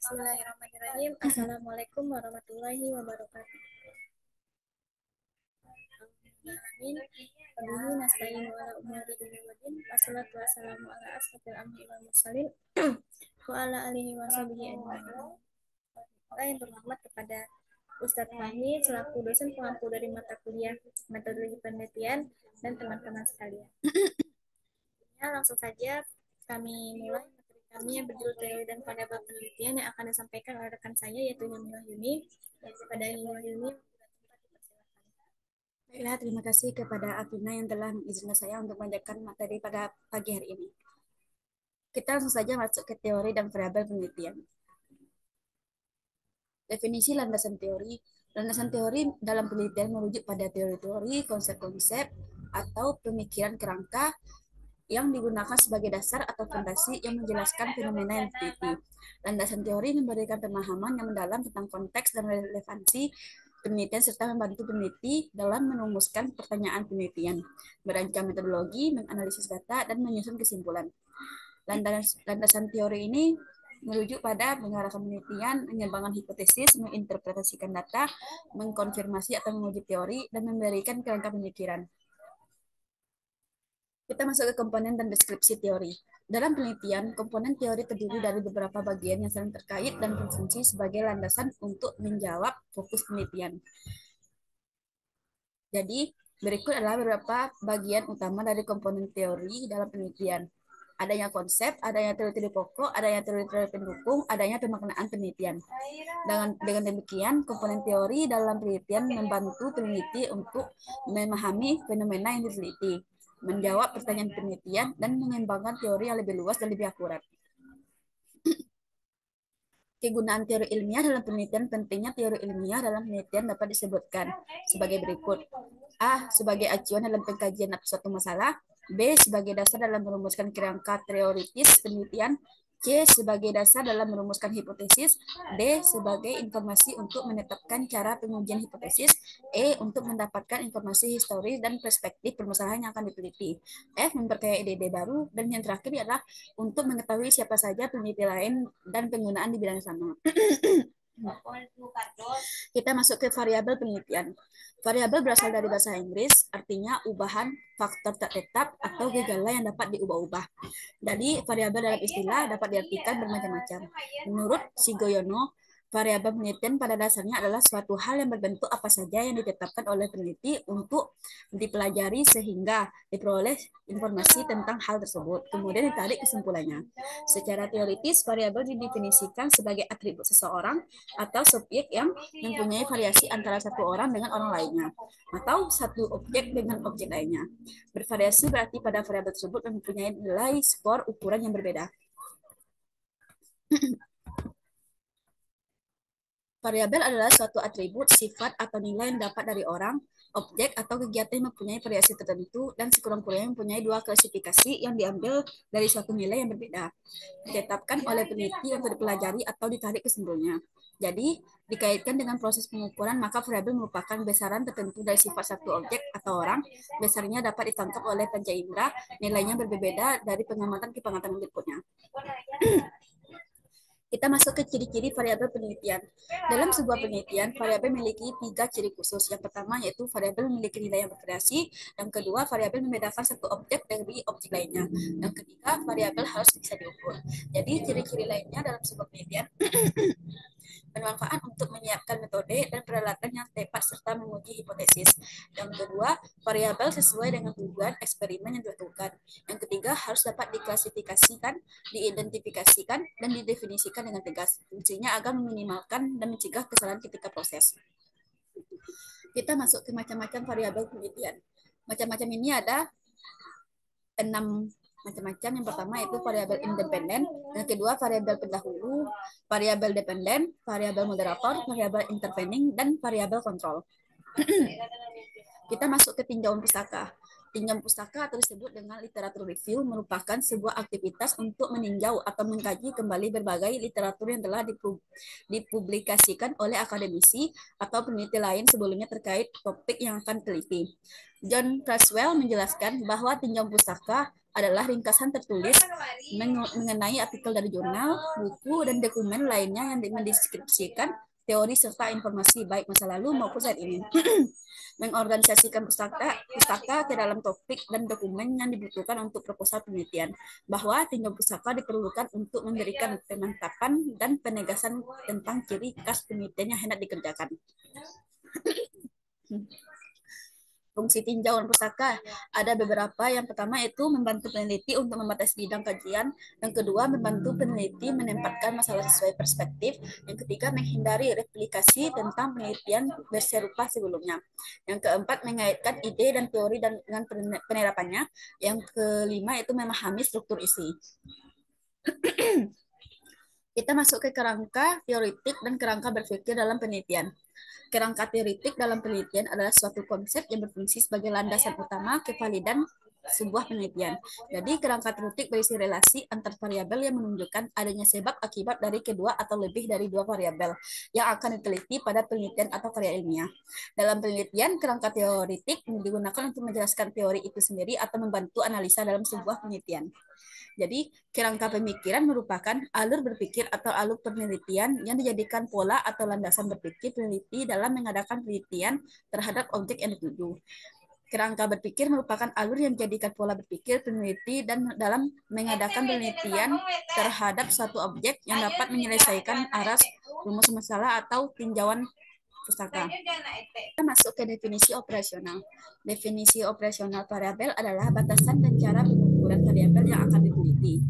Bismillahirrahmanirrahim. Assalamualaikum warahmatullahi wabarakatuh. Amin. Wabihi nasta'inu ala umuri dunia waddin. Wassalatu wassalamu ala asrofil anbiya'i wal mursalin wa ala alihi wa sahbihi ajma'in. Yang terhormat kepada Ustadz Fahmi selaku dosen pengampu dari mata kuliah metodologi penelitian dan teman-teman sekalian. Ya, langsung saja kami mulai materi kami yang berjudul teori dan variabel penelitian yang akan disampaikan oleh rekan saya yaitu Yuni. Pada Yuni, baiklah, terima kasih kepada Atina yang telah mengizinkan saya untuk menjalankan materi pada pagi hari ini. Kita langsung saja masuk ke teori dan variabel penelitian. Definisi landasan teori. Landasan teori dalam penelitian merujuk pada teori-teori, konsep-konsep, atau pemikiran kerangka yang digunakan sebagai dasar atau fondasi yang menjelaskan fenomena yang diteliti. Landasan teori memberikan pemahaman yang mendalam tentang konteks dan relevansi penelitian serta membantu peneliti dalam merumuskan pertanyaan penelitian, merancang metodologi, menganalisis data, dan menyusun kesimpulan. Landasan teori ini merujuk pada pengarahkan penelitian, mengembangkan hipotesis, menginterpretasikan data, mengkonfirmasi atau menguji teori, dan memberikan kerangka pemikiran. Kita masuk ke komponen dan deskripsi teori. Dalam penelitian, komponen teori terdiri dari beberapa bagian yang saling terkait dan berfungsi sebagai landasan untuk menjawab fokus penelitian. Jadi, berikut adalah beberapa bagian utama dari komponen teori dalam penelitian. Adanya konsep, adanya teori-teori pokok, adanya teori-teori pendukung, adanya pemaknaan penelitian. Dengan demikian, komponen teori dalam penelitian membantu peneliti untuk memahami fenomena yang diteliti, menjawab pertanyaan penelitian, dan mengembangkan teori yang lebih luas dan lebih akurat. Kegunaan teori ilmiah dalam penelitian. Pentingnya teori ilmiah dalam penelitian dapat disebutkan sebagai berikut. A. Sebagai acuan dalam pengkajian suatu masalah. B. Sebagai dasar dalam merumuskan kerangka teoritis penelitian. C. Sebagai dasar dalam merumuskan hipotesis. D. Sebagai informasi untuk menetapkan cara pengujian hipotesis. E. Untuk mendapatkan informasi historis dan perspektif permasalahan yang akan diteliti. F. Memperkaya ide-ide baru. Dan yang terakhir adalah untuk mengetahui siapa saja peneliti lain dan penggunaan di bidang sama. Kita masuk ke variabel penelitian. Variabel berasal dari bahasa Inggris, artinya ubahan, faktor tak tetap, atau gejala yang dapat diubah-ubah. Jadi, variabel dalam istilah dapat diartikan bermacam-macam. Menurut Sigoyono, variabel penelitian pada dasarnya adalah suatu hal yang berbentuk apa saja yang ditetapkan oleh peneliti untuk dipelajari sehingga diperoleh informasi tentang hal tersebut, kemudian ditarik kesimpulannya. Secara teoritis, variabel didefinisikan sebagai atribut seseorang atau subjek yang mempunyai variasi antara satu orang dengan orang lainnya, atau satu objek dengan objek lainnya. Bervariasi berarti pada variabel tersebut mempunyai nilai skor ukuran yang berbeda. Variabel adalah suatu atribut, sifat, atau nilai yang dapat dari orang, objek, atau kegiatan yang mempunyai variasi tertentu dan sekurang-kurangnya mempunyai dua klasifikasi yang diambil dari suatu nilai yang berbeda, ditetapkan oleh peneliti untuk dipelajari atau ditarik kesimpulannya. Jadi, dikaitkan dengan proses pengukuran, maka variabel merupakan besaran tertentu dari sifat satu objek atau orang. Besarnya dapat ditangkap oleh panca indera, nilainya berbeda dari pengamatan ke pengamatan berikutnya. Kita masuk ke ciri-ciri variabel penelitian. Dalam sebuah penelitian, variabel memiliki 3 ciri khusus. Yang pertama yaitu variabel memiliki nilai yang bervariasi. Yang kedua, variabel membedakan satu objek dari objek lainnya. Yang ketiga, variabel harus bisa diukur. Jadi, ciri-ciri lainnya dalam sebuah penelitian bermanfaat untuk menyiapkan metode dan peralatan yang tepat serta menguji hipotesis. Yang kedua, variabel sesuai dengan tujuan eksperimen yang dilakukan. Yang ketiga, harus dapat diklasifikasikan, diidentifikasikan, dan didefinisikan dengan tegas. Fungsinya agar meminimalkan dan mencegah kesalahan ketika proses. Kita masuk ke macam-macam variabel penelitian. Macam-macam ini ada 6 macam-macam. Yang pertama itu variabel independen, yang kedua variabel pendahulu, variabel dependen, variabel moderator, variabel intervening, dan variabel kontrol. Kita masuk ke tinjauan pustaka. Tinjauan pustaka atau disebut dengan literatur review merupakan sebuah aktivitas untuk meninjau atau mengkaji kembali berbagai literatur yang telah dipublikasikan oleh akademisi atau peneliti lain sebelumnya terkait topik yang akan diteliti. John Creswell menjelaskan bahwa tinjauan pustaka adalah ringkasan tertulis mengenai artikel dari jurnal, buku, dan dokumen lainnya yang mendeskripsikan teori serta informasi baik masa lalu maupun saat ini. Mengorganisasikan pustaka ke dalam topik dan dokumen yang dibutuhkan untuk proposal penelitian, bahwa tinjau pustaka diperlukan untuk memberikan pemantapan dan penegasan tentang ciri khas penelitian yang hendak dikerjakan. Fungsi tinjauan pustaka ada beberapa. Yang pertama itu membantu peneliti untuk membatasi bidang kajian. Yang kedua, membantu peneliti menempatkan masalah sesuai perspektif. Yang ketiga, menghindari replikasi tentang penelitian berserupa sebelumnya. Yang keempat, mengaitkan ide dan teori dengan penerapannya. Yang kelima itu memahami struktur isi. Kita masuk ke kerangka teoritik dan kerangka berpikir dalam penelitian. Kerangka teoritik dalam penelitian adalah suatu konsep yang berfungsi sebagai landasan utama kevalidan sebuah penelitian. Jadi, kerangka teoritik berisi relasi antar variabel yang menunjukkan adanya sebab akibat dari kedua atau lebih dari dua variabel yang akan diteliti pada penelitian atau karya ilmiah. Dalam penelitian, kerangka teoritik digunakan untuk menjelaskan teori itu sendiri atau membantu analisa dalam sebuah penelitian. Jadi, kerangka pemikiran merupakan alur berpikir atau alur penelitian yang dijadikan pola atau landasan berpikir peneliti dalam mengadakan penelitian terhadap objek yang dituju. Kerangka berpikir merupakan alur yang dijadikan pola berpikir peneliti dan dalam mengadakan penelitian terhadap suatu objek yang dapat menyelesaikan aras rumus masalah atau tinjauan pustaka. Kita masuk ke definisi operasional. Definisi operasional variabel adalah batasan dan cara pengukuran variabel yang akan diteliti.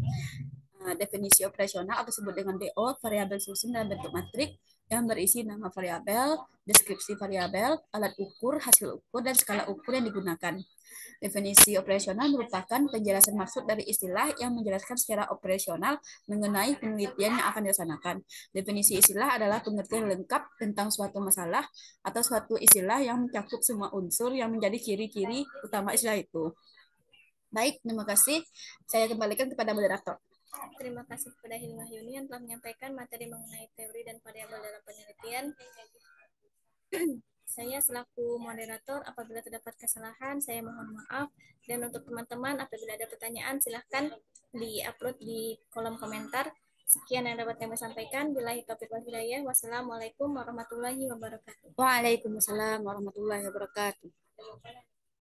Definisi operasional atau disebut dengan DO, variabel susun dalam bentuk matrik yang berisi nama variabel, deskripsi variabel, alat ukur, hasil ukur, dan skala ukur yang digunakan. Definisi operasional merupakan penjelasan maksud dari istilah yang menjelaskan secara operasional mengenai penelitian yang akan dilaksanakan. Definisi istilah adalah pengertian lengkap tentang suatu masalah atau suatu istilah yang mencakup semua unsur yang menjadi ciri-ciri utama istilah itu. Baik, terima kasih. Saya kembalikan kepada moderator. Terima kasih kepada Hilma Yuni yang telah menyampaikan materi mengenai teori dan variabel dalam penelitian. Saya selaku moderator, apabila terdapat kesalahan, saya mohon maaf. Dan untuk teman-teman, apabila ada pertanyaan, silahkan di-upload di kolom komentar. Sekian yang dapat kami sampaikan. Billahi taufiq wal hidayah. Wassalamualaikum warahmatullahi wabarakatuh. Waalaikumsalam warahmatullahi wabarakatuh.